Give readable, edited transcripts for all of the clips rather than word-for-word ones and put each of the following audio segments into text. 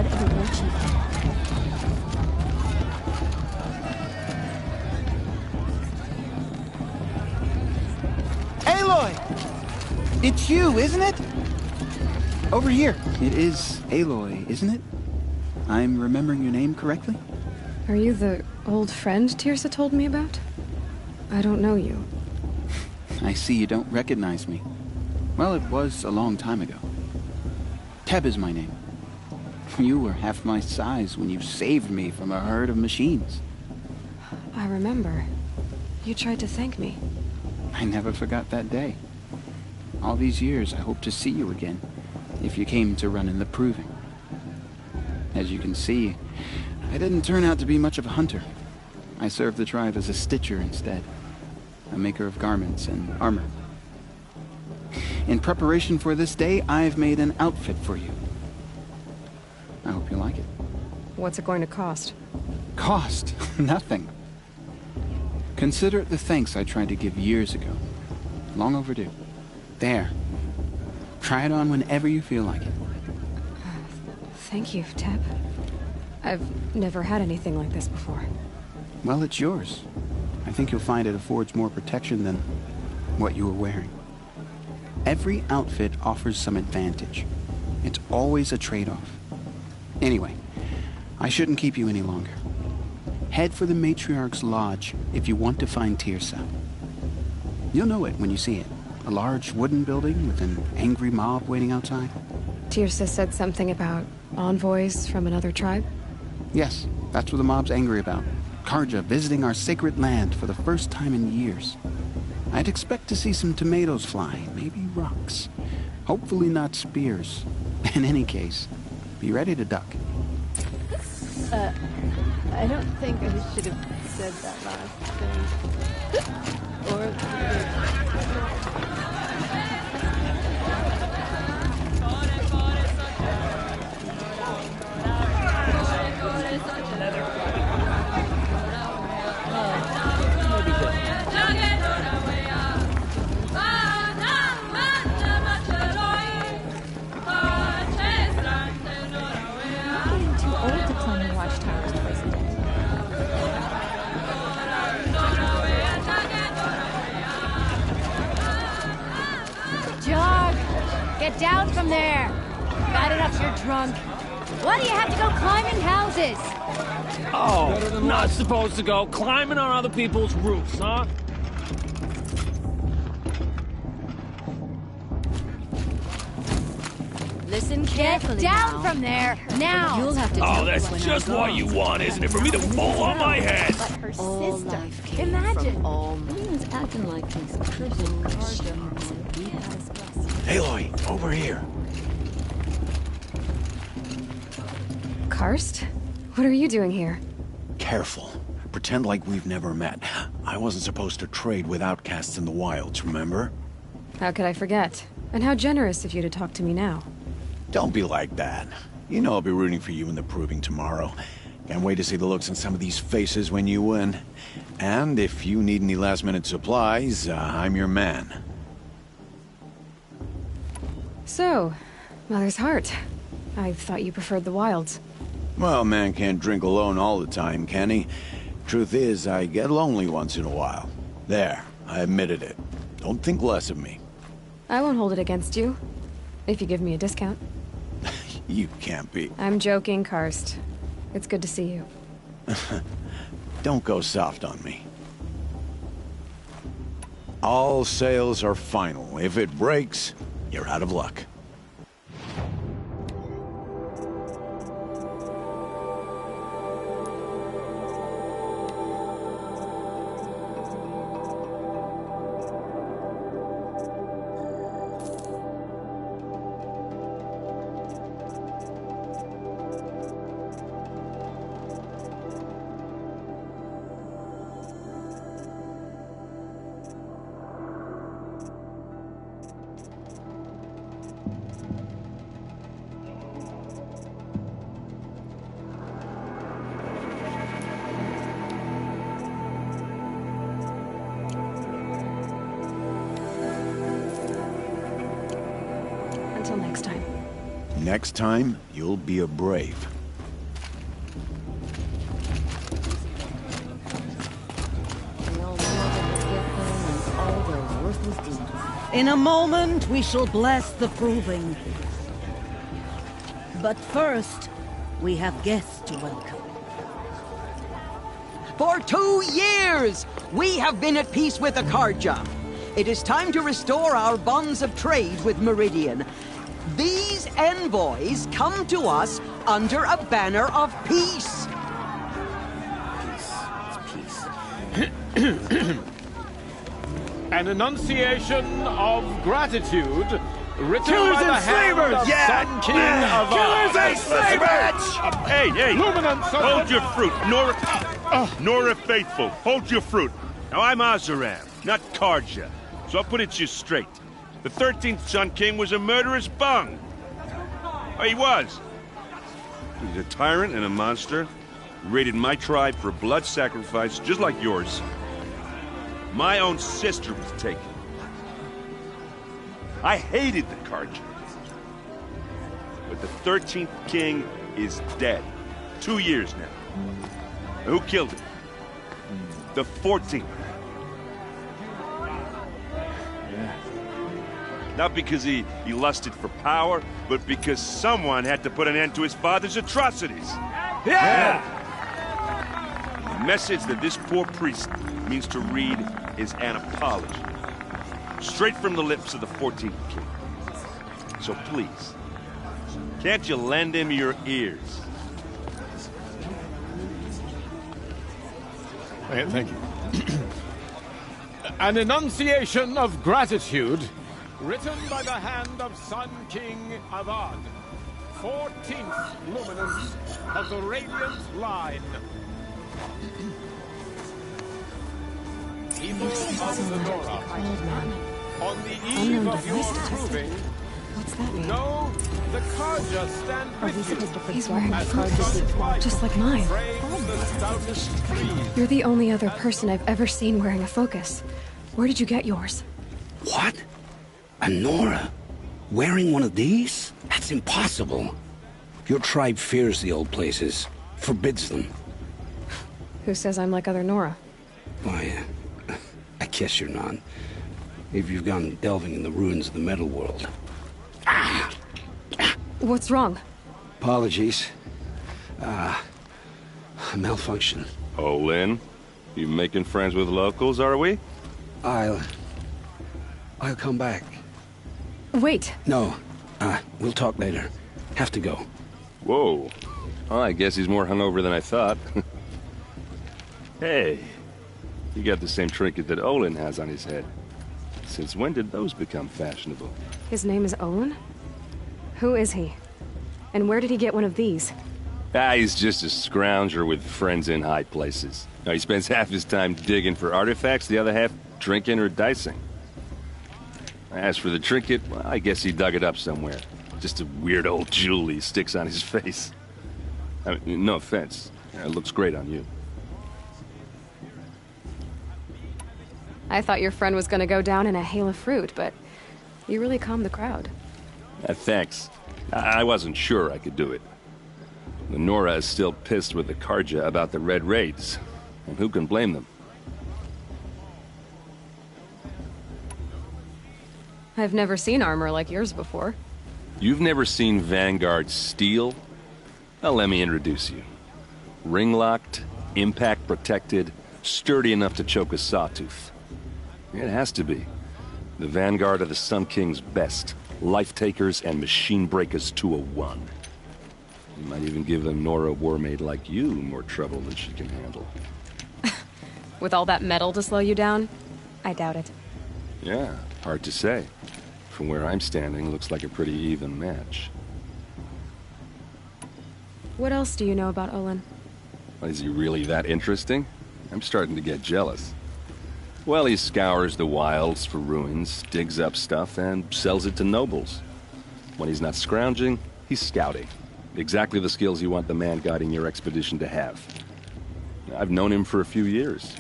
blood of a war chief. Aloy! It's you, isn't it? Over here. It is Aloy, isn't it? I'm remembering your name correctly? Are you the old friend Teersa told me about? I don't know you. I see you don't recognize me. Well, it was a long time ago. Teb is my name. You were half my size when you saved me from a herd of machines. I remember. You tried to thank me. I never forgot that day. All these years, I hope to see you again, if you came to run in the Proving. As you can see, I didn't turn out to be much of a hunter. I served the tribe as a stitcher instead, a maker of garments and armor. In preparation for this day, I've made an outfit for you. I hope you like it. What's it going to cost? Cost? Nothing. Consider it the thanks I tried to give years ago. Long overdue. There. Try it on whenever you feel like it. Thank you, Teb. I've never had anything like this before. Well, it's yours. I think you'll find it affords more protection than what you were wearing. Every outfit offers some advantage. It's always a trade-off. Anyway, I shouldn't keep you any longer. Head for the Matriarch's Lodge if you want to find Teersa. You'll know it when you see it. A large wooden building with an angry mob waiting outside. Teersa said something about envoys from another tribe? Yes, that's what the mob's angry about. Carja visiting our sacred land for the first time in years. I'd expect to see some tomatoes fly, maybe rocks. Hopefully not spears. In any case, be ready to duck. I don't think I should have said that last thing. Or... Get down from there! Bad enough you're drunk. Why do you have to go climbing houses? Oh, I'm not supposed to go climbing on other people's roofs, huh? Listen carefully. Get down from there, now! You'll have to Oh, that's just what you want, isn't it? For me to fall on my head! But her All sister. life came Imagine. from Ulm. Everyone's acting like these cursed machines. Aloy, over here. Karst? What are you doing here? Careful. Pretend like we've never met. I wasn't supposed to trade with outcasts in the wilds, remember? How could I forget? And how generous of you to talk to me now. Don't be like that. You know I'll be rooting for you in the Proving tomorrow. Can't wait to see the looks on some of these faces when you win. And if you need any last-minute supplies, I'm your man. So, Mother's Heart. I thought you preferred the wilds. Well, man can't drink alone all the time, can he? Truth is, I get lonely once in a while. There, I admitted it. Don't think less of me. I won't hold it against you. If you give me a discount. You can't be. I'm joking, Karst. It's good to see you. Don't go soft on me. All sales are final. If it breaks, you're out of luck. Until next time. Next time, you'll be a brave. We all know that we'll get them and all their worthless deeds. In a moment, we shall bless the proving. But first, we have guests to welcome. For 2 years, we have been at peace with the Carja. It is time to restore our bonds of trade with Meridian. These envoys come to us under a banner of peace. An enunciation of gratitude written Killers by the and hand slavers! of Yeah! Sun King of Killers and slavers! Hey! Luminance of Hold your fruit, Nora Faithful. Hold your fruit. Now, I'm Oseram, not Carja, so I'll put it to you straight. The 13th Sun King was a murderous bung. Oh, he was. He's a tyrant and a monster. He raided my tribe for a blood sacrifice, just like yours. My own sister was taken. I hated the Carja. But the 13th King is dead. 2 years now. Who killed him? The 14th. Not because he lusted for power, but because someone had to put an end to his father's atrocities. Yeah! The message that this poor priest means to read is an apology. Straight from the lips of the 14th King. So please, can't you lend him your ears? Thank you. An enunciation of gratitude written by the hand of Sun King Avad, 14th luminance of the Radiant Line. People of the Nora, on the eve of your proving, What's that mean? know the Carja stand with you. He's wearing a As focus, light just like mine. frames the stoutest trees. You're the only other person I've ever seen wearing a focus. Where did you get yours? What? A Nora? Wearing one of these? That's impossible. Your tribe fears the old places, forbids them. Who says I'm like other Nora? Why, I guess you're not. If you've gone delving in the ruins of the metal world. What's wrong? Apologies. A malfunction. Oh, Lynn, you making friends with locals, are we? I'll come back. Wait. No, we'll talk later. Have to go. Whoa. Well, I guess he's more hungover than I thought. Hey, you got the same trinket that Olin has on his head. Since when did those become fashionable? His name is Olin? Who is he? And where did he get one of these? He's just a scrounger with friends in high places. Now, he spends half his time digging for artifacts, the other half drinking or dicing. As for the trinket, well, I guess he dug it up somewhere. Just a weird old jewel he sticks on his face. I mean, no offense. It looks great on you. I thought your friend was gonna go down in a hail of fruit, but you really calmed the crowd. Thanks. I wasn't sure I could do it. The Nora is still pissed with the Carja about the Red Raids, and who can blame them? I've never seen armor like yours before. You've never seen Vanguard steel? Well, let me introduce you. Ring-locked, impact-protected, sturdy enough to choke a sawtooth. It has to be. The Vanguard of the Sun King's best. Life-takers and machine-breakers to a one. You might even give a Nora war-maid like you more trouble than she can handle. With all that metal to slow you down? I doubt it. Yeah, hard to say. From where I'm standing, looks like a pretty even match. What else do you know about Olin? Is he really that interesting? I'm starting to get jealous. Well, he scours the wilds for ruins, digs up stuff, and sells it to nobles. When he's not scrounging, he's scouting. Exactly the skills you want the man guiding your expedition to have. I've known him for a few years.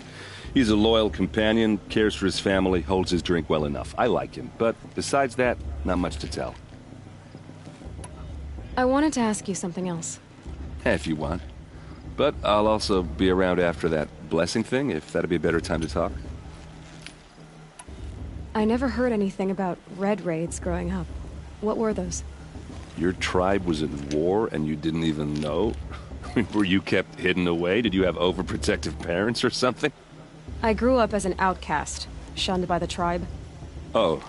He's a loyal companion, cares for his family, holds his drink well enough. I like him, but besides that, not much to tell. I wanted to ask you something else. If you want. But I'll also be around after that blessing thing, if that'd be a better time to talk. I never heard anything about Red Raids growing up. What were those? Your tribe was in war and you didn't even know? Were you kept hidden away? Did you have overprotective parents or something? I grew up as an outcast, shunned by the tribe. Oh.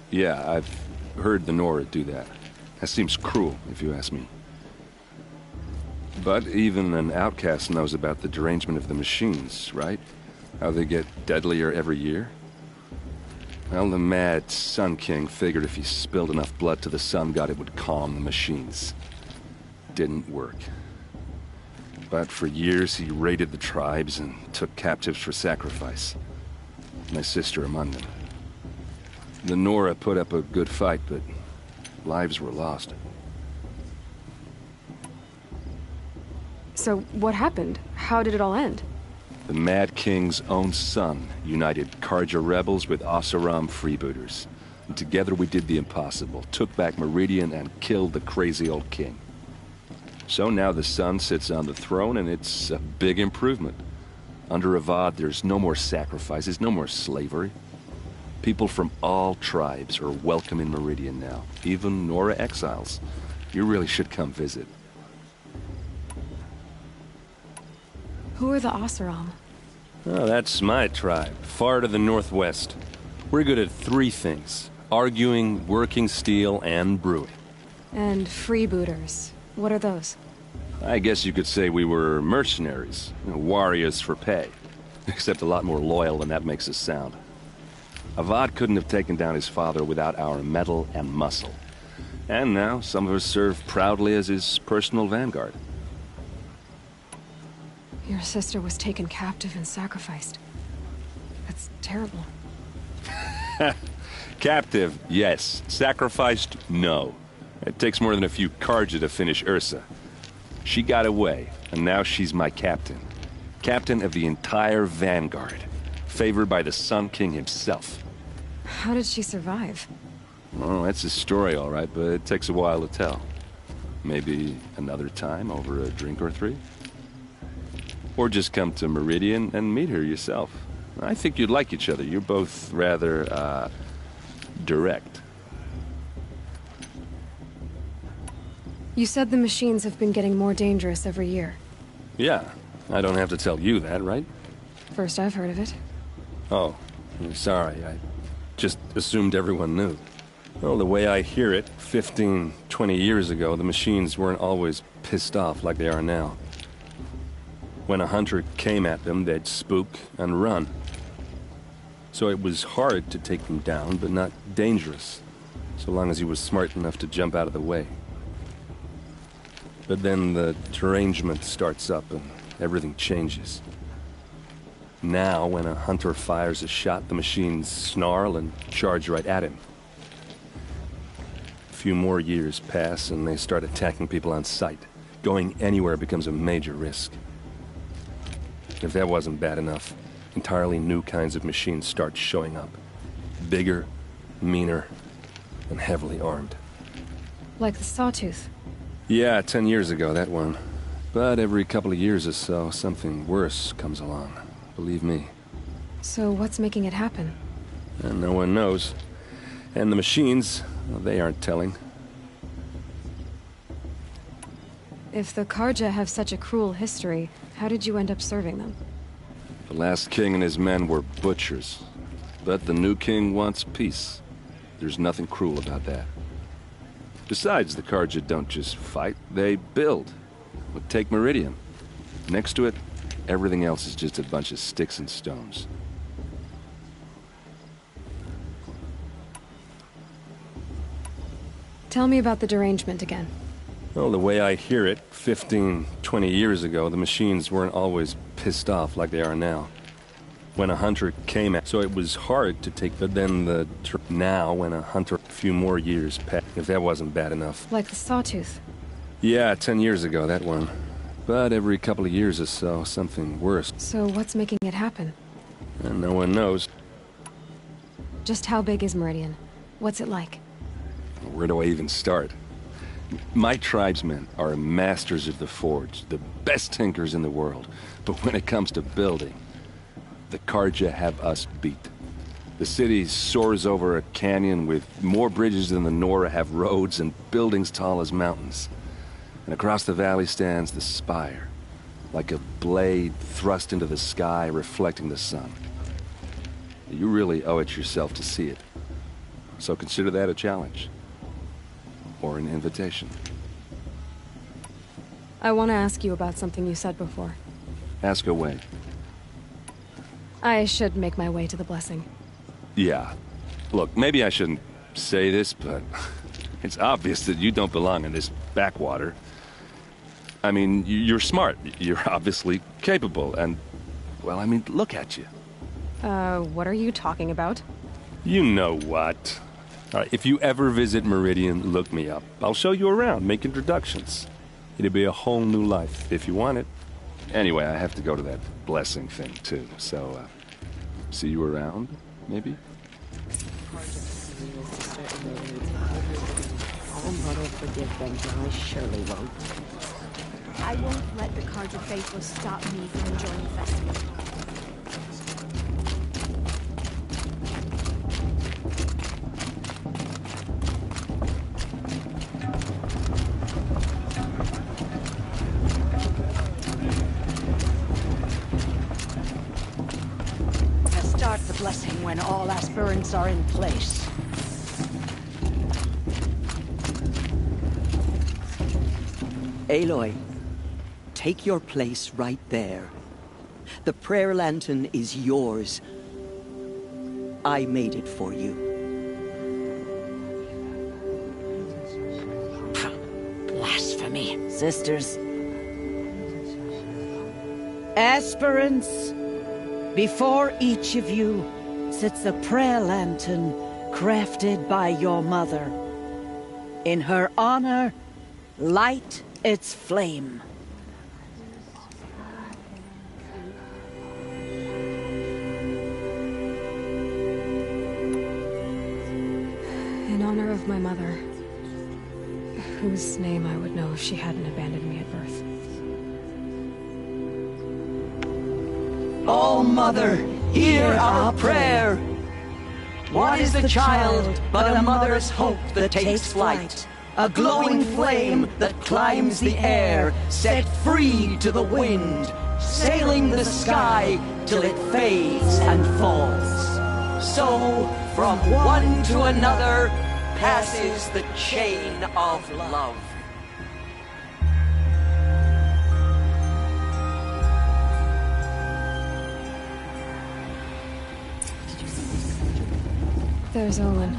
Yeah, I've heard the Nora do that. That seems cruel, if you ask me. But even an outcast knows about the derangement of the machines, right? How they get deadlier every year? Well, the mad Sun King figured if he spilled enough blood to the Sun God, it would calm the machines. Didn't work. But for years, he raided the tribes and took captives for sacrifice. My sister among them. The Nora put up a good fight, but lives were lost. So, what happened? How did it all end? The Mad King's own son united Carja rebels with Oseram freebooters. And together we did the impossible, took back Meridian and killed the crazy old king. So now the son sits on the throne and it's a big improvement. Under Avad, there's no more sacrifices, no more slavery. People from all tribes are welcome in Meridian now, even Nora exiles. You really should come visit. Who are the Oseram? Oh, that's my tribe, far to the northwest. We're good at 3 things. Arguing, working steel, and brewing. And freebooters. What are those? I guess you could say we were mercenaries. Warriors for pay. Except a lot more loyal than that makes us sound. Avad couldn't have taken down his father without our metal and muscle. And now, some of us serve proudly as his personal vanguard. Your sister was taken captive and sacrificed. That's terrible. Captive, yes. Sacrificed, no. It takes more than a few Carja to finish Ursa. She got away, and now she's my captain. Captain of the entire Vanguard. Favored by the Sun King himself. How did she survive? Oh, that's a story, all right, but it takes a while to tell. Maybe another time over a drink or 3? Or just come to Meridian and meet her yourself. I think you'd like each other. You're both rather, direct. You said the machines have been getting more dangerous every year. Yeah, I don't have to tell you that, right? First I've heard of it. Oh, I'm sorry. I just assumed everyone knew. Well, the way I hear it, 15, 20 years ago, the machines weren't always pissed off like they are now. When a hunter came at them, they'd spook and run. So it was hard to take them down, but not dangerous, so long as he was smart enough to jump out of the way. But then the derangement starts up and everything changes. Now, when a hunter fires a shot, the machines snarl and charge right at him. A few more years pass and they start attacking people on sight. Going anywhere becomes a major risk. If that wasn't bad enough, entirely new kinds of machines start showing up. Bigger, meaner, and heavily armed. Like the Sawtooth. Yeah, 10 years ago, that one. But every couple of years or so, something worse comes along. Believe me. So what's making it happen? And no one knows. And the machines, well, they aren't telling. If the Carja have such a cruel history, how did you end up serving them? The last king and his men were butchers. But the new king wants peace. There's nothing cruel about that. Besides, the Carja don't just fight, they build. But take Meridian. Next to it, everything else is just a bunch of sticks and stones. Tell me about the derangement again. Well, the way I hear it, 15, 20 years ago, the machines weren't always pissed off like they are now. When a hunter came at, so it was hard to take, but then now when a hunter, a few more years passed, if that wasn't bad enough. Like the Sawtooth. Yeah, 10 years ago, that one. But every couple of years or so, something worse. So what's making it happen? And no one knows. Just how big is Meridian? What's it like? Where do I even start? My tribesmen are masters of the forge, the best tinkers in the world. But when it comes to building, the Carja have us beat. The city soars over a canyon with more bridges than the Nora have roads and buildings tall as mountains. And across the valley stands the spire, like a blade thrust into the sky reflecting the sun. You really owe it yourself to see it. So consider that a challenge. Or an invitation. I want to ask you about something you said before. Ask away. I should make my way to the blessing. Yeah. Look, maybe I shouldn't say this, but it's obvious that you don't belong in this backwater. I mean, you're smart. You're obviously capable, and, well, I mean, look at you. What are you talking about? You know what. All right, if you ever visit Meridian, look me up. I'll show you around, make introductions. It'll be a whole new life, if you want it. Anyway, I have to go to that blessing thing, too, so, see you around, maybe? Oh, Mother, forgive them, but I surely won't. I won't let the Carja faithful stop me from enjoying the festival. Start the blessing when all aspirants are in place. Aloy, take your place right there. The prayer lantern is yours. I made it for you. Blasphemy. Sisters. Aspirants, before each of you sits a prayer lantern crafted by your mother. In her honor, light its flame. In honor of my mother, whose name I would know if she hadn't abandoned me at birth. All Mother, hear our prayer. What is the child but a mother's hope that takes flight? A glowing flame that climbs the air, set free to the wind, sailing the sky till it fades and falls. So, from one to another, passes the chain of love. There's Olin.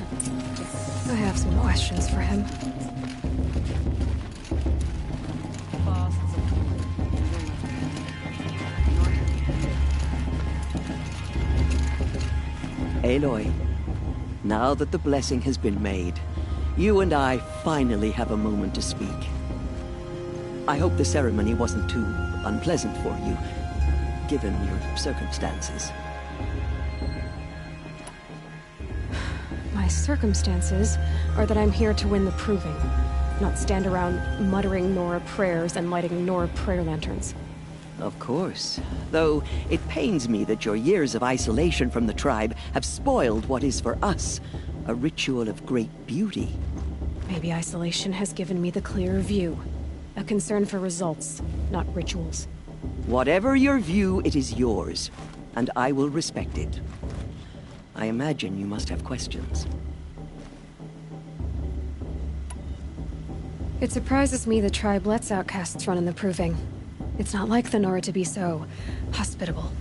I have some questions for him. Aloy, now that the blessing has been made, you and I finally have a moment to speak. I hope the ceremony wasn't too unpleasant for you, given your circumstances. My circumstances are that I'm here to win the proving, not stand around muttering Nora prayers and lighting Nora prayer lanterns. Of course. Though it pains me that your years of isolation from the tribe have spoiled what is for us a ritual of great beauty. Maybe isolation has given me the clearer view. A concern for results, not rituals. Whatever your view, it is yours, and I will respect it. I imagine you must have questions. It surprises me the tribe lets outcasts run in the proving. It's not like the Nora to be so hospitable.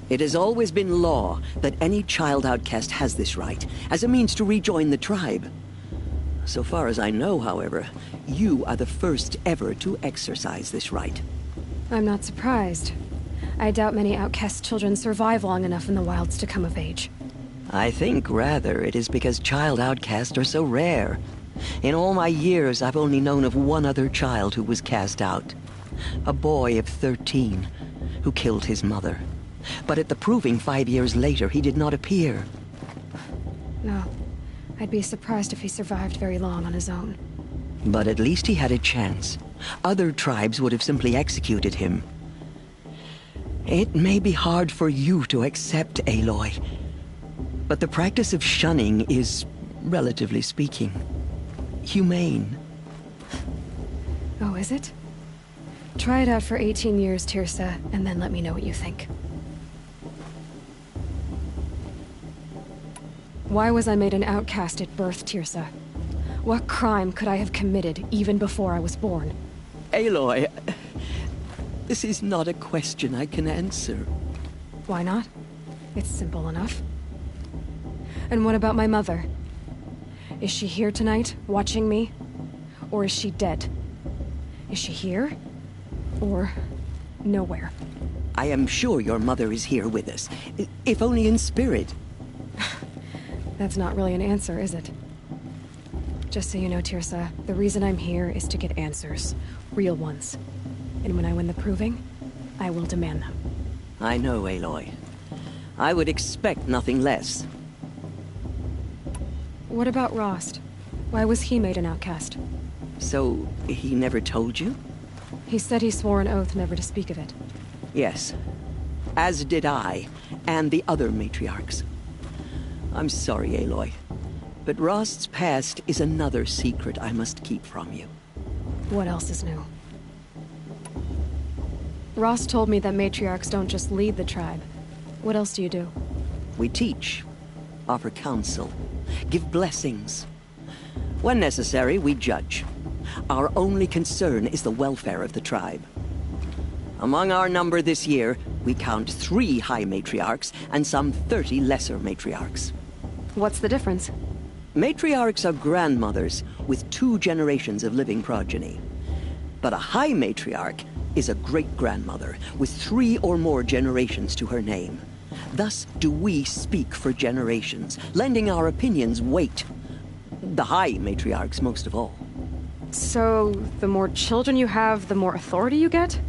It has always been law that any child outcast has this right, as a means to rejoin the tribe. So far as I know, however, you are the first ever to exercise this right. I'm not surprised. I doubt many outcast children survive long enough in the wilds to come of age. I think, rather, it is because child outcasts are so rare. In all my years, I've only known of one other child who was cast out. A boy of 13, who killed his mother. But at the proving 5 years later, he did not appear. No. I'd be surprised if he survived very long on his own. But at least he had a chance. Other tribes would have simply executed him. It may be hard for you to accept, Aloy, but the practice of shunning is, relatively speaking, humane. Oh, is it? Try it out for 18 years, Tirsa, and then let me know what you think. Why was I made an outcast at birth, Tirsa? What crime could I have committed even before I was born? Aloy, this is not a question I can answer. Why not? It's simple enough. And what about my mother? Is she here tonight, watching me? Or is she dead? Is she here? Or nowhere? I am sure your mother is here with us, if only in spirit. That's not really an answer, is it? Just so you know, Tirsa, the reason I'm here is to get answers. Real ones. And when I win the proving, I will demand them. I know, Aloy. I would expect nothing less. What about Rost? Why was he made an outcast? So, he never told you? He said he swore an oath never to speak of it. Yes. As did I, and the other matriarchs. I'm sorry, Aloy, but Rost's past is another secret I must keep from you. What else is new? Rost told me that matriarchs don't just lead the tribe. What else do you do? We teach, offer counsel, give blessings. When necessary, we judge. Our only concern is the welfare of the tribe. Among our number this year, we count 3 high matriarchs and some 30 lesser matriarchs. What's the difference? Matriarchs are grandmothers with 2 generations of living progeny. But a high matriarch is a great-grandmother with 3 or more generations to her name. Thus do we speak for generations, lending our opinions weight. The high matriarchs most of all. So, the more children you have, the more authority you get?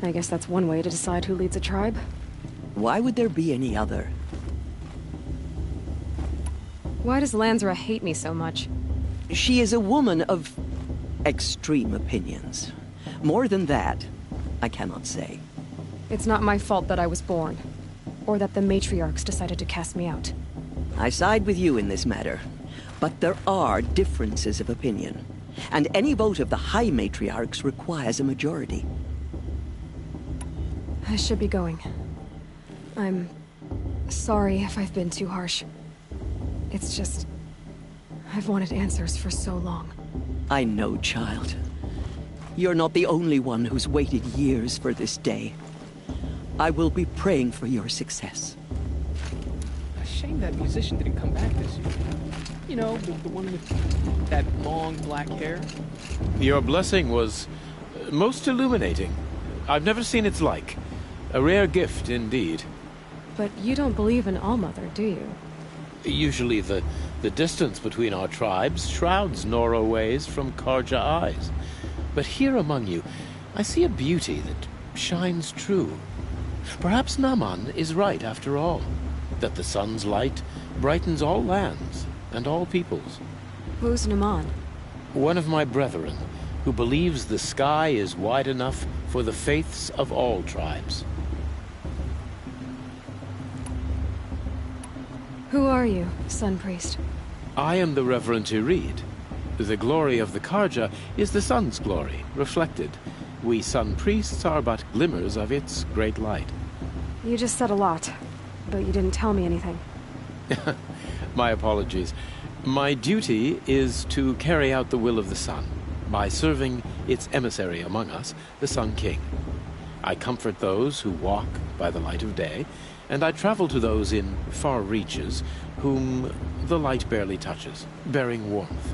I guess that's one way to decide who leads a tribe. Why would there be any other? Why does Lansra hate me so much? She is a woman of extreme opinions. More than that, I cannot say. It's not my fault that I was born, or that the matriarchs decided to cast me out. I side with you in this matter, but there are differences of opinion, and any vote of the high matriarchs requires a majority. I should be going. I'm sorry if I've been too harsh. It's just, I've wanted answers for so long. I know, child. You're not the only one who's waited years for this day. I will be praying for your success. A shame that musician didn't come back this year. You know, the one with that long black hair. Your blessing was most illuminating. I've never seen its like. A rare gift indeed. But you don't believe in Allmother, do you? Usually the distance between our tribes shrouds Nora ways from Karja eyes. But here among you, I see a beauty that shines true. Perhaps Naman is right after all, that the sun's light brightens all lands and all peoples. Who's Naman? One of my brethren, who believes the sky is wide enough for the faiths of all tribes. Who are you, Sun Priest? I am the Reverend Irid. The glory of the Karja is the sun's glory, reflected. We Sun Priests are but glimmers of its great light. You just said a lot, but you didn't tell me anything. My apologies. My duty is to carry out the will of the sun, by serving its emissary among us, the Sun King. I comfort those who walk by the light of day, and I travel to those in far reaches whom the light barely touches, bearing warmth.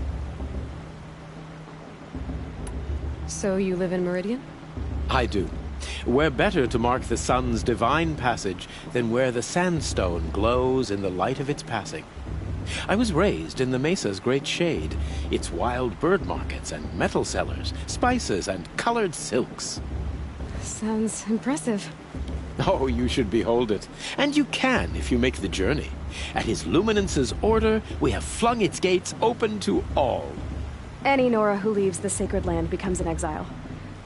So you live in Meridian? I do. Where better to mark the sun's divine passage than where the sandstone glows in the light of its passing. I was raised in the mesa's great shade, its wild bird markets and metal cellars, spices and colored silks. Sounds impressive. Oh, you should behold it. And you can if you make the journey. At His Luminance's order, we have flung its gates open to all. Any Nora who leaves the sacred land becomes an exile.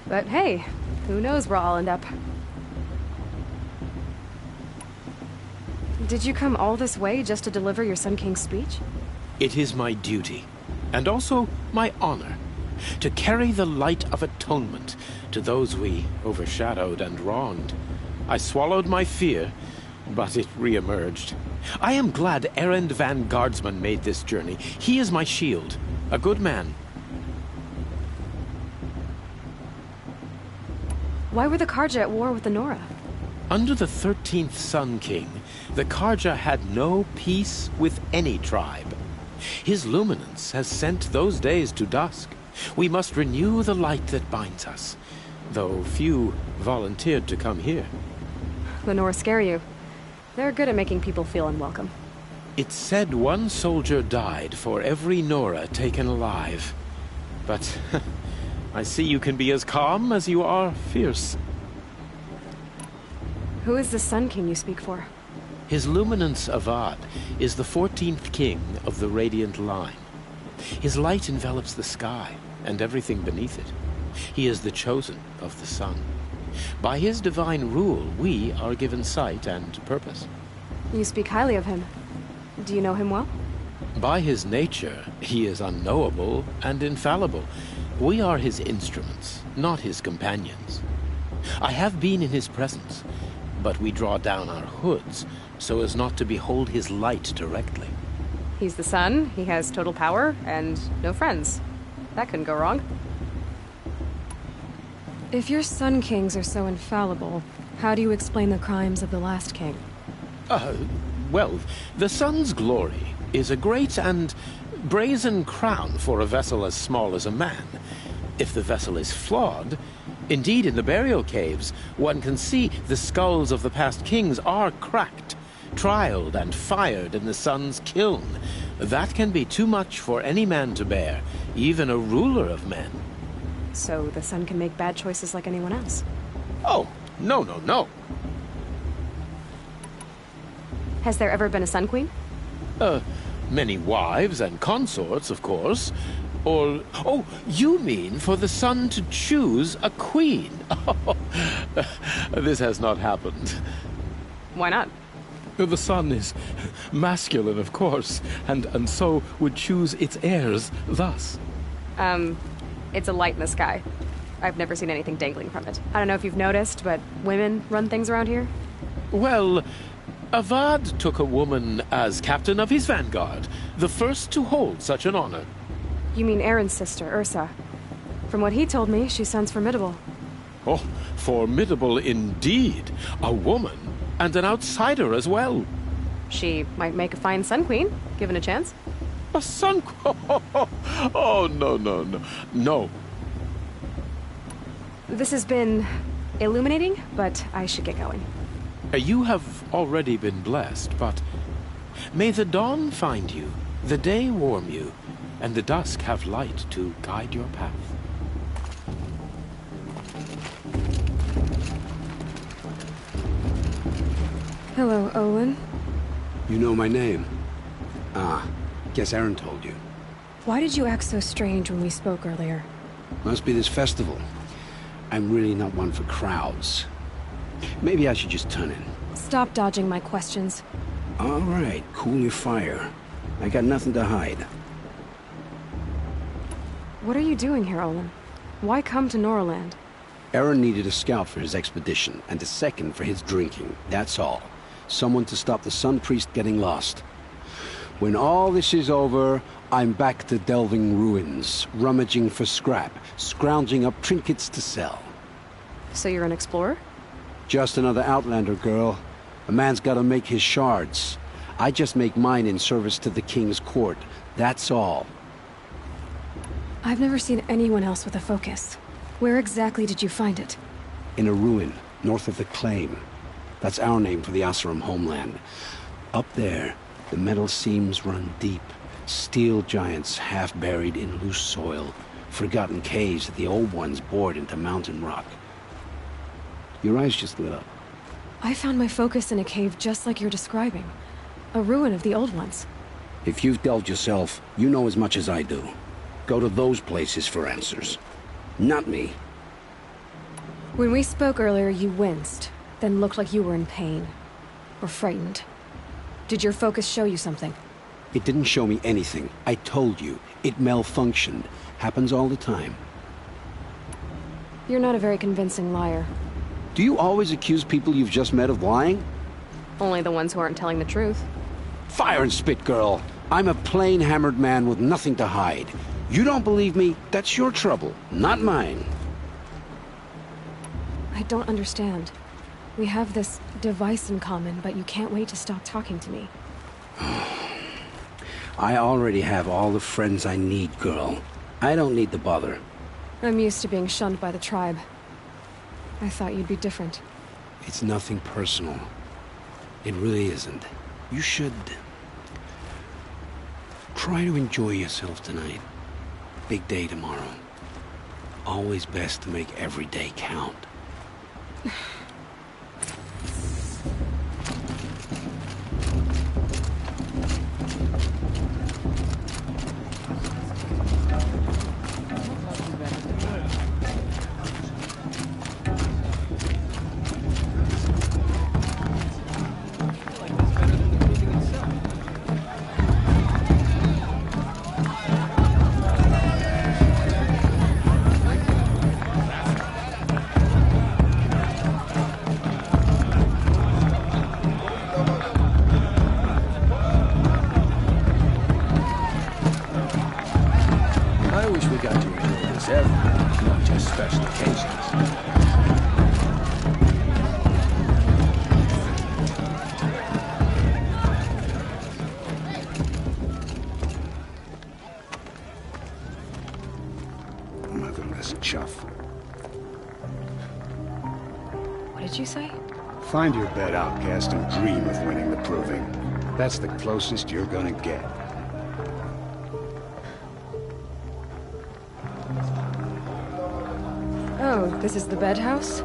But hey, who knows where I'll end up. Did you come all this way just to deliver your Sun King's speech? It is my duty, and also my honor, to carry the light of atonement to those we overshadowed and wronged. I swallowed my fear, but it re-emerged. I am glad Erend van Guardsman made this journey. He is my shield, a good man. Why were the Karja at war with the Nora? Under the 13th Sun King, the Karja had no peace with any tribe. His luminance has sent those days to dusk. We must renew the light that binds us, though few volunteered to come here. The Nora scare you. They're good at making people feel unwelcome. It's said one soldier died for every Nora taken alive. But I see you can be as calm as you are fierce. Who is the Sun King you speak for? His Luminance Avad is the 14th king of the Radiant Line. His light envelops the sky and everything beneath it. He is the chosen of the sun. By his divine rule, we are given sight and purpose. You speak highly of him. Do you know him well? By his nature, he is unknowable and infallible. We are his instruments, not his companions. I have been in his presence, but we draw down our hoods so as not to behold his light directly. He's the sun, he has total power, and no friends. That couldn't go wrong. If your Sun Kings are so infallible, how do you explain the crimes of the last king? Well, the sun's glory is a great and brazen crown for a vessel as small as a man. If the vessel is flawed, indeed in the burial caves, one can see the skulls of the past kings are cracked, trialed and fired in the sun's kiln. That can be too much for any man to bear, even a ruler of men. So the sun can make bad choices like anyone else? Oh, no, no, no. Has there ever been a Sun Queen? Many wives and consorts, of course. Or, oh, you mean for the sun to choose a queen? This has not happened. Why not? The sun is masculine, of course, and so would choose its heirs thus. It's a light in the sky. I've never seen anything dangling from it. I don't know if you've noticed, but women run things around here? Well, Avad took a woman as captain of his vanguard, the first to hold such an honor. You mean Aaron's sister, Ursa. From what he told me, she sounds formidable. Oh, formidable indeed. A woman, and an outsider as well. She might make a fine Sun Queen, given a chance. A Sun Queen? Oh, no, no, no. No. This has been illuminating, but I should get going. You have already been blessed, but may the dawn find you, the day warm you, and the dusk have light to guide your path. Hello, Olin. You know my name? Ah, guess Aaron told you. Why did you act so strange when we spoke earlier? Must be this festival. I'm really not one for crowds. Maybe I should just turn in. Stop dodging my questions. All right, cool your fire. I got nothing to hide. What are you doing here, Olin? Why come to Noraland? Aaron needed a scout for his expedition, and a second for his drinking. That's all. Someone to stop the Sun Priest getting lost. When all this is over, I'm back to delving ruins, rummaging for scrap, scrounging up trinkets to sell. So you're an explorer? Just another Outlander, girl. A man's gotta make his shards. I just make mine in service to the King's court. That's all. I've never seen anyone else with a focus. Where exactly did you find it? In a ruin, north of the Claim. That's our name for the Oseram homeland. Up there, the metal seams run deep. Steel giants half buried in loose soil. Forgotten caves that the old ones bored into mountain rock. Your eyes just lit up. I found my focus in a cave just like you're describing. A ruin of the old ones. If you've delved yourself, you know as much as I do. go to those places for answers. Not me. When we spoke earlier, you winced, then looked like you were in pain. Or frightened. Did your focus show you something? It didn't show me anything. I told you. It malfunctioned. Happens all the time. You're not a very convincing liar. Do you always accuse people you've just met of lying? Only the ones who aren't telling the truth. Fire and spit, girl. I'm a plain hammered man with nothing to hide. You don't believe me? That's your trouble, not mine. I don't understand. We have this device in common, but you can't wait to stop talking to me. I already have all the friends I need, girl. I don't need the bother. I'm used to being shunned by the tribe. I thought you'd be different. It's nothing personal. It really isn't. You should... try to enjoy yourself tonight. Big day tomorrow. Always best to make every day count. I wish we got to enjoy this every day, not just special occasions. Motherless chuff. What did you say? Find your bed, outcast, and dream of winning the proving. That's the closest you're gonna get. Oh, this is the bed house?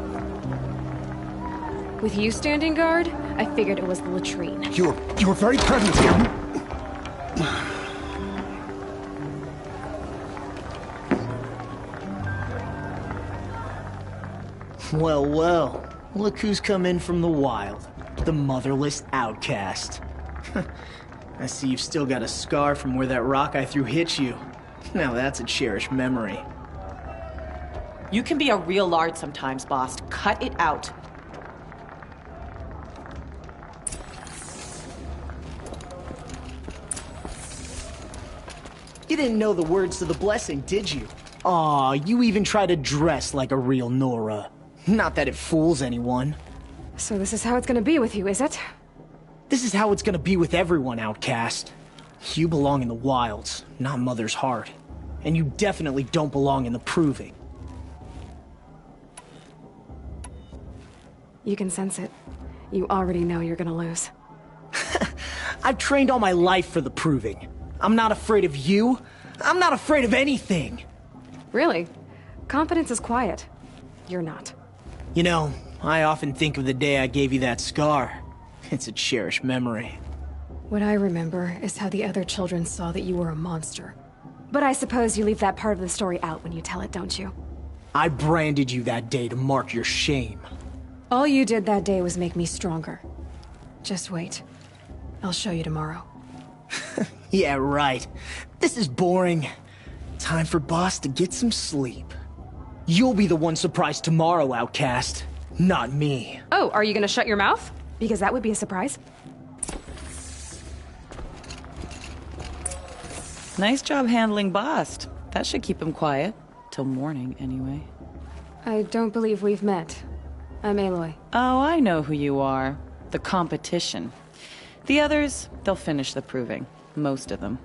With you standing guard, I figured it was the latrine. You were very present here. Well, well. Look who's come in from the wild. The motherless outcast. I see you've still got a scar from where that rock I threw hit you. Now that's a cherished memory. You can be a real lard sometimes, boss. Cut it out. You didn't know the words to the blessing, did you? Aw, you even try to dress like a real Nora. Not that it fools anyone. So this is how it's gonna be with you, is it? This is how it's gonna be with everyone, outcast. You belong in the wilds, not Mother's Heart. And you definitely don't belong in the proving. You can sense it. You already know you're gonna lose. I've trained all my life for the proving. I'm not afraid of you. I'm not afraid of anything. Really? Confidence is quiet. You're not. You know, I often think of the day I gave you that scar. It's a cherished memory. What I remember is how the other children saw that you were a monster. But I suppose you leave that part of the story out when you tell it, don't you? I branded you that day to mark your shame. All you did that day was make me stronger. Just wait. I'll show you tomorrow. Yeah, right. This is boring. Time for Boss to get some sleep. You'll be the one surprised tomorrow, outcast. Not me. Oh, are you gonna shut your mouth? Because that would be a surprise. Nice job handling Bast. That should keep him quiet. Till morning, anyway. I don't believe we've met. I'm Aloy. Oh, I know who you are. The competition. The others, they'll finish the proving. Most of them.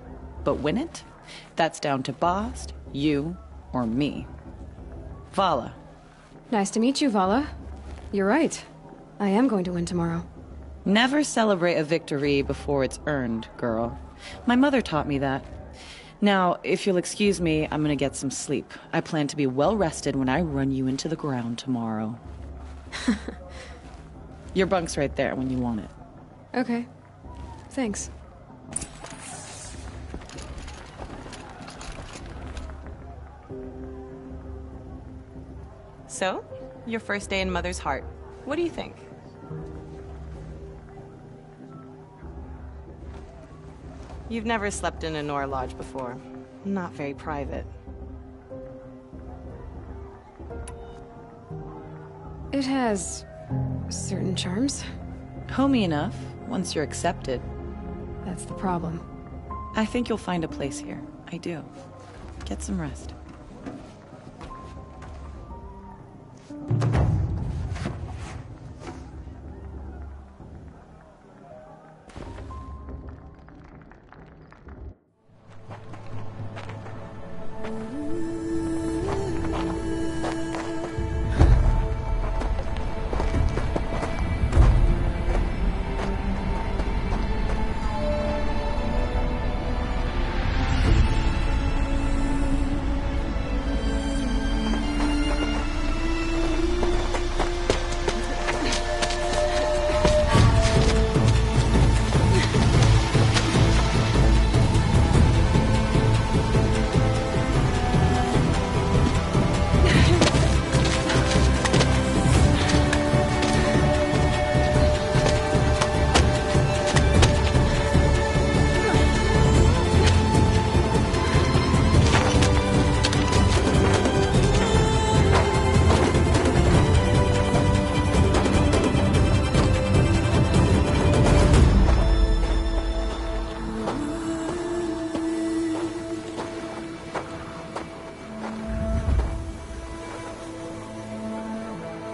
But win it? That's down to Bast, you, or me. Vala. Nice to meet you, Vala. You're right. I am going to win tomorrow. Never celebrate a victory before it's earned, girl. My mother taught me that. Now, if you'll excuse me, I'm gonna get some sleep. I plan to be well rested when I run you into the ground tomorrow. Your bunk's right there when you want it. Okay. Thanks. So, your first day in Mother's Heart. What do you think? You've never slept in a Nora Lodge before. Not very private. It has certain charms. Homey enough, once you're accepted. That's the problem. I think you'll find a place here. I do. Get some rest.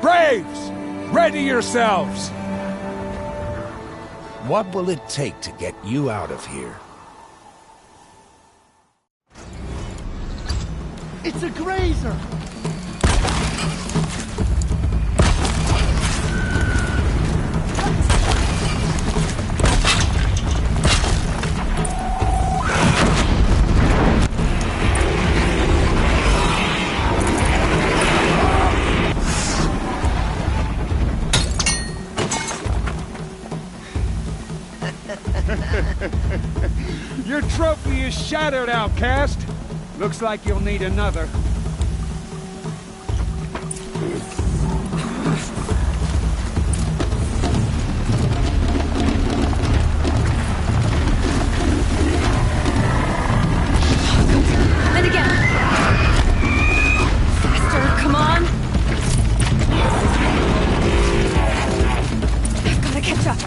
Braves! Ready yourselves! What will it take to get you out of here? It's a grazer! Your trophy is shattered, outcast. Looks like you'll need another. And again! Faster, come on! I've gotta catch up.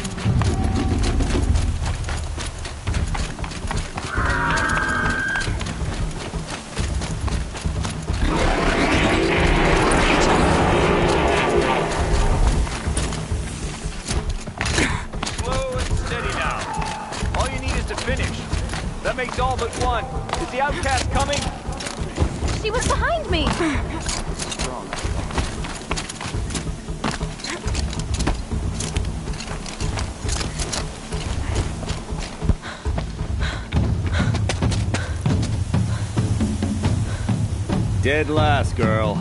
Makes all but one. Is the outcast coming? She was behind me! Dead last, girl.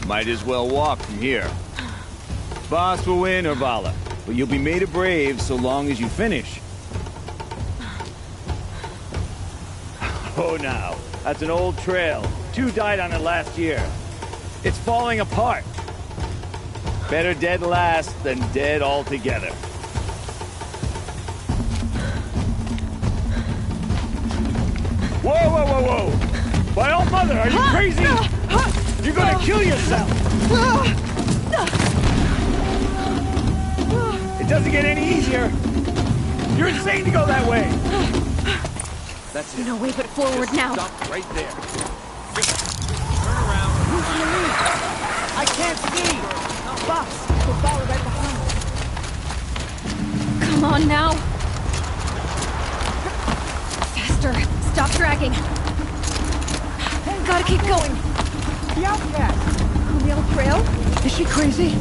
Might as well walk from here. Boss will win, Urvala, but you'll be made a brave so long as you finish. Oh, now. That's an old trail. 2 died on it last year. It's falling apart. Better dead last than dead altogether. Whoa, whoa, whoa, whoa! My old mother, are you crazy? You're gonna kill yourself! It doesn't get any easier! You're insane to go that way! That's it. No way but forward Just now. Stop right there. Just turn around. Who's in the lead? I can't see! Boss, we'll follow right behind. Come on now! Faster! Stop dragging! Gotta keep going! The outcast! On the old trail? Is she crazy?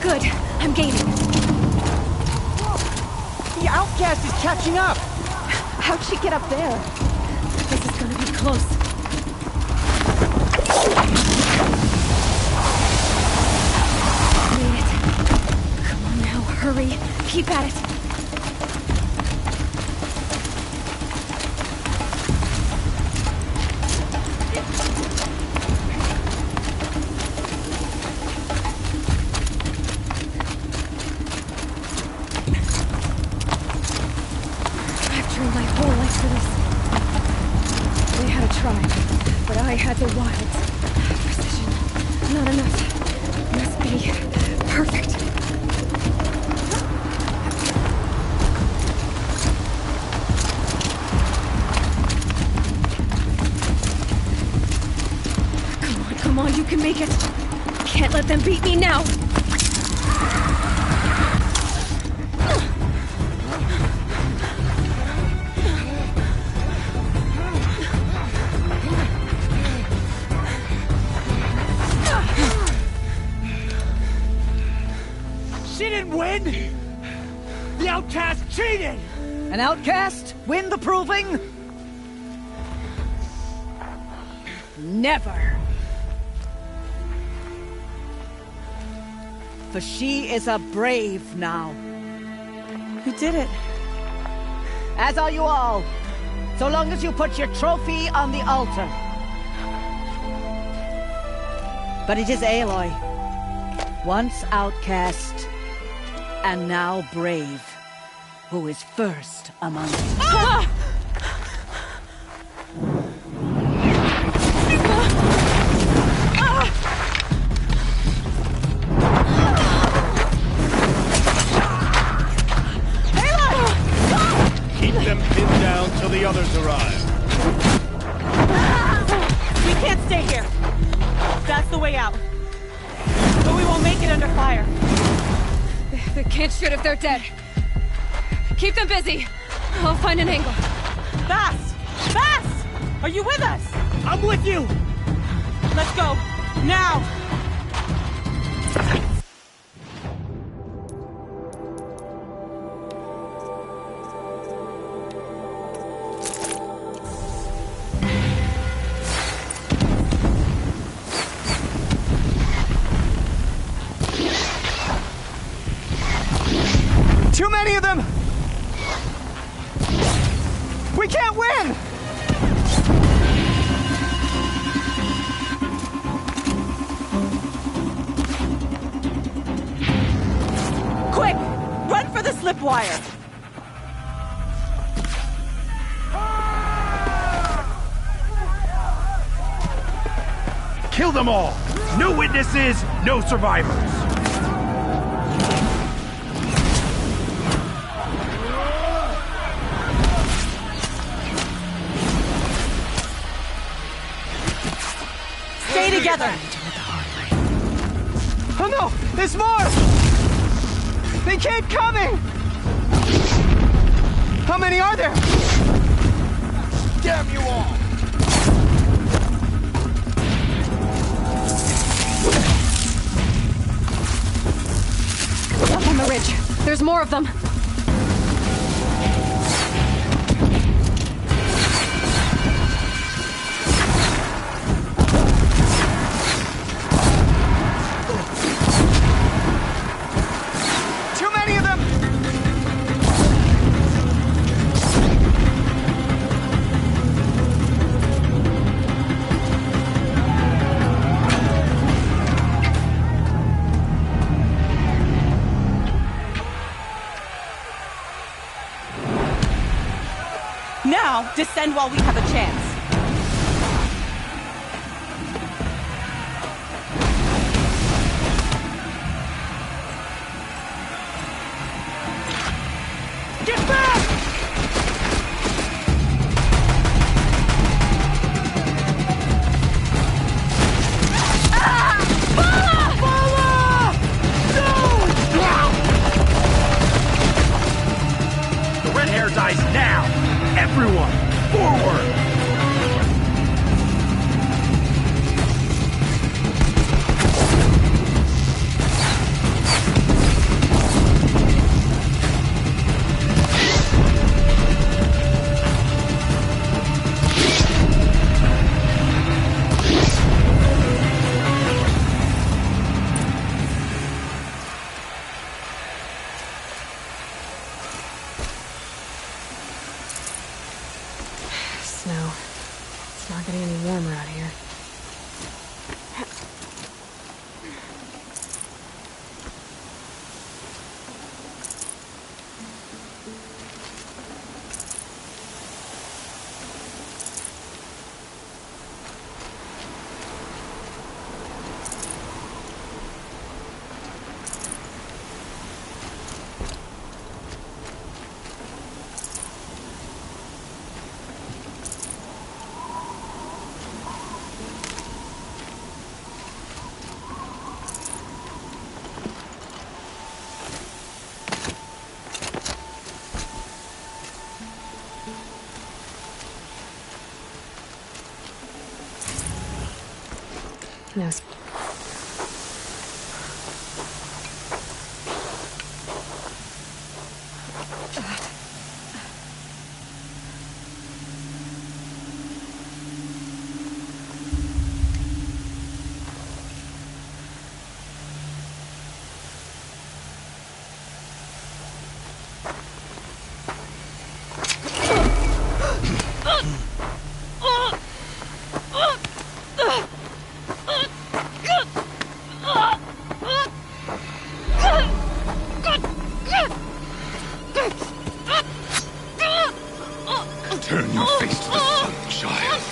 Good. I'm gaining. The outcast is catching up! How'd she get up there? This is gonna be close. Made it. Come on now, hurry. Keep at it. tried, but I had the wilds. Precision, not enough. Must be perfect. Come on, you can make it. Can't let them beat me now. She didn't win! The outcast cheated! An outcast win the proving? Never. For she is a brave now. You did it. As are you all. So long as you put your trophy on the altar. But it is Aloy, once outcast, and now brave, who is first among you. Ah! Keep them pinned down till the others arrive. We can't stay here. That's the way out. But we won't make it under fire. They can't shoot if they're dead. Keep them busy. I'll find an angle. Fast! Fast! Are you with us? I'm with you! Let's go. Now! Too many of them! We can't win! Quick! Run for the slip wire! Kill them all! No witnesses, no survivors! Stay together! Oh no! There's more! They keep coming! How many are there? Damn you all! Up on the ridge. There's more of them. Too many of them! Now, descend while we have a chance. Get back! The red hair dies now! Everyone, forward! Snow. It's not getting any warmer out here. No. Turn your face to the sun, child.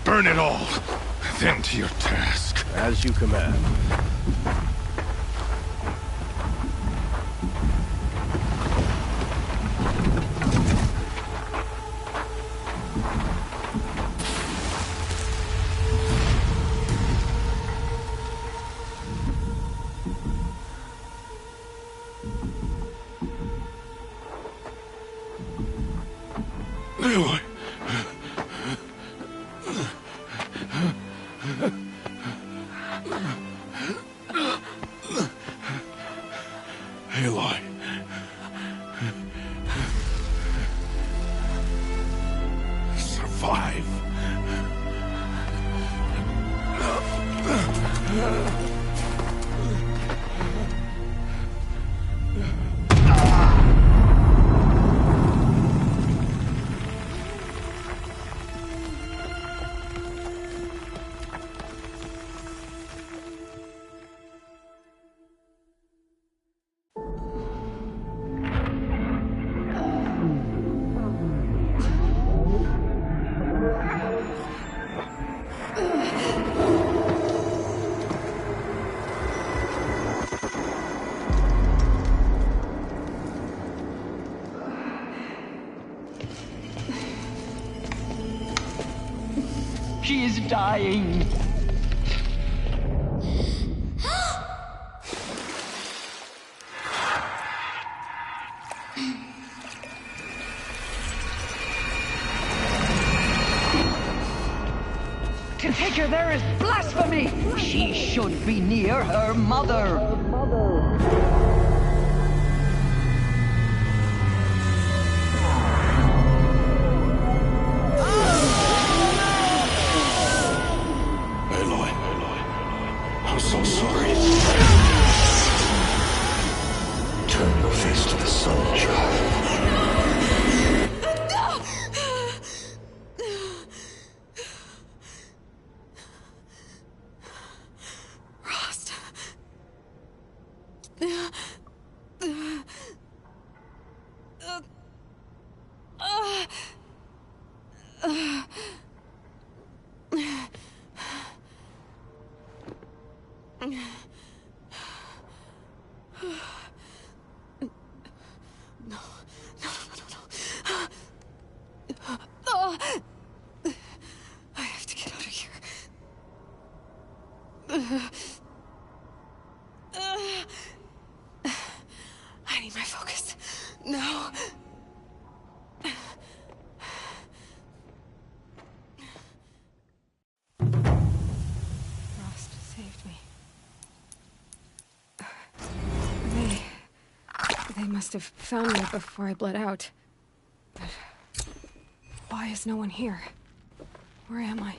Burn it all, then to your task. As you command. Aloy. Aloy. Survive. She is dying. To take her there is blasphemy. She should be near her mother. I'm so sorry. Turn your face to the sun, child. Rost. I have to get out of here. I need my focus. No. Rost saved me. They must have found me before I bled out. But why is no one here? Where am I?